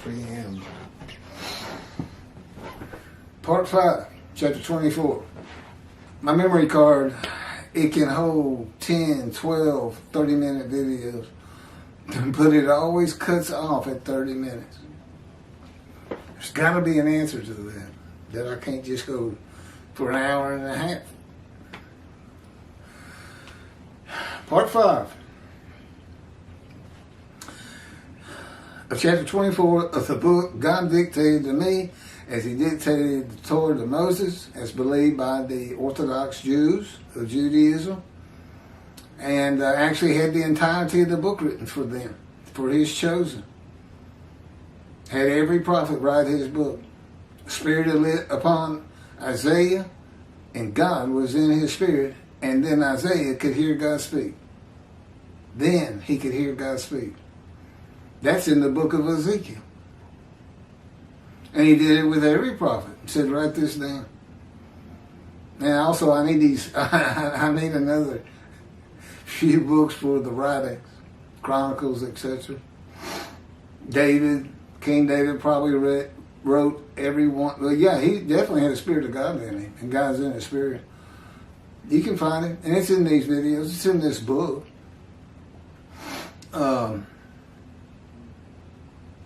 preamble. Part 5, chapter 24. My memory card, it can hold 10, 12, 30-minute videos, but it always cuts off at 30 minutes. There's got to be an answer to that I can't just go for an hour and a half. Part 5 of chapter 24 of the book God dictated to me as he dictated the Torah to Moses, as believed by the Orthodox Jews of Judaism, and actually had the entirety of the book written for them, for his chosen. Had every prophet write his book. Spirit lit upon Isaiah, and God was in his spirit, and then Isaiah could hear God speak. Then he could hear God speak. That's in the book of Ezekiel. And he did it with every prophet. He said, write this down. And also I need I need another few books for the writings, Chronicles, etc. King David probably wrote every one. Well, yeah, he definitely had the Spirit of God in him, and God's in his spirit. You can find it, and it's in these videos. It's in this book.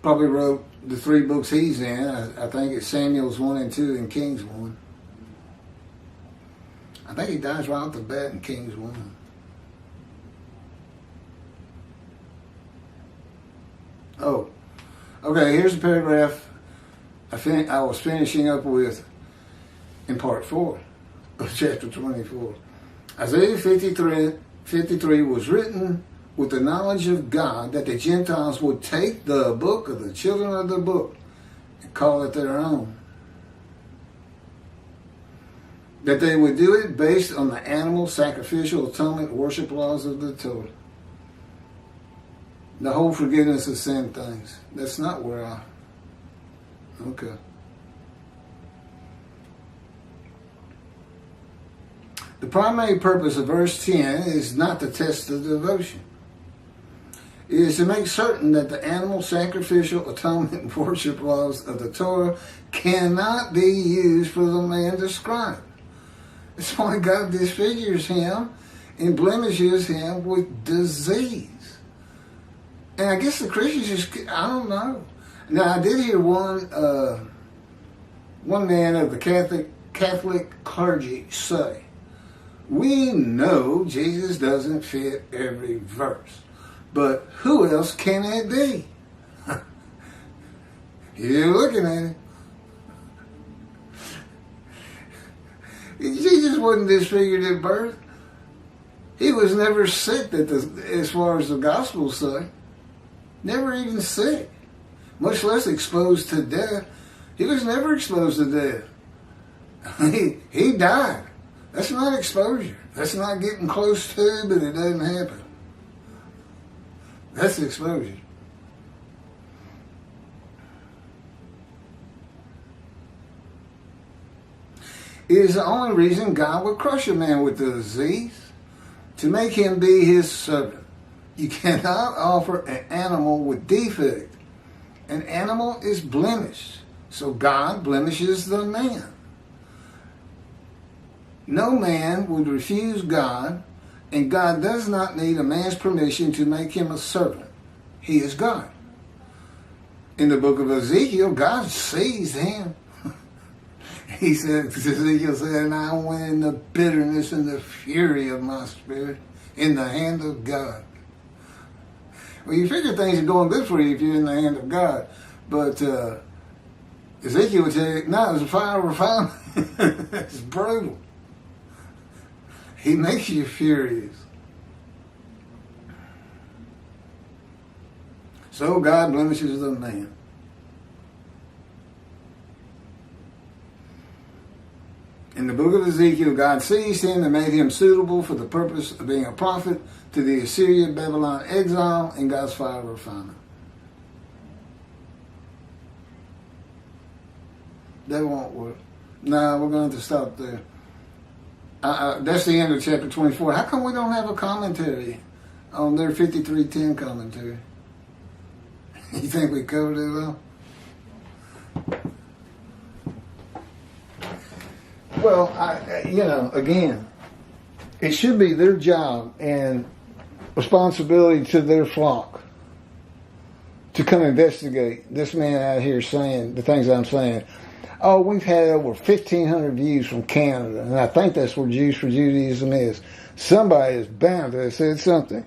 Probably wrote the 3 books he's in. I think it's Samuel's 1 and 2 and Kings 1. I think he dies right off the bat in Kings 1. Oh, okay, here's the paragraph I was finishing up with in part 4 of chapter 24. Isaiah 53 was written with the knowledge of God that the Gentiles would take the book of the children of the book and call it their own. That they would do it based on the animal sacrificial atonement worship laws of the Torah. The whole forgiveness of sin things. That's not where okay. The primary purpose of verse 10 is not to test the devotion. It is to make certain that the animal sacrificial atonement worship laws of the Torah cannot be used for the man described. That's why God disfigures him and blemishes him with disease. And I guess the Christians just, I don't know. Now, I did hear one man of the Catholic clergy say, we know Jesus doesn't fit every verse, but who else can it be? You're looking at it. Jesus wasn't disfigured at birth. He was never sick, as far as the Gospels say. Never even sick, much less exposed to death. He was never exposed to death. He died. That's not exposure. That's not getting close to, but it doesn't happen. That's exposure. It is the only reason God would crush a man with the disease, to make him be his servant. You cannot offer an animal with defect. An animal is blemished, so God blemishes the man. No man would refuse God, and God does not need a man's permission to make him a servant. He is God. In the book of Ezekiel, God sees him. He said, Ezekiel said, and I went in the bitterness and the fury of my spirit in the hand of God. Well, you figure things are going good for you if you're in the hand of God. But Ezekiel would tell you, no, it's a fire of refinement. It's brutal. He makes you furious. So God blemishes the man. In the book of Ezekiel, God seized him and made him suitable for the purpose of being a prophet to the Assyrian Babylon exile in God's fire of refinement. That won't work. No, we're going to have to stop there. That's the end of chapter 24. How come we don't have a commentary on their 53:10 commentary? You think we covered it all? Well, again, it should be their job and responsibility to their flock to come investigate this man out here saying the things I'm saying. Oh, we've had over 1,500 views from Canada, and I think that's where Jews for Judaism is. Somebody is bound to have said something.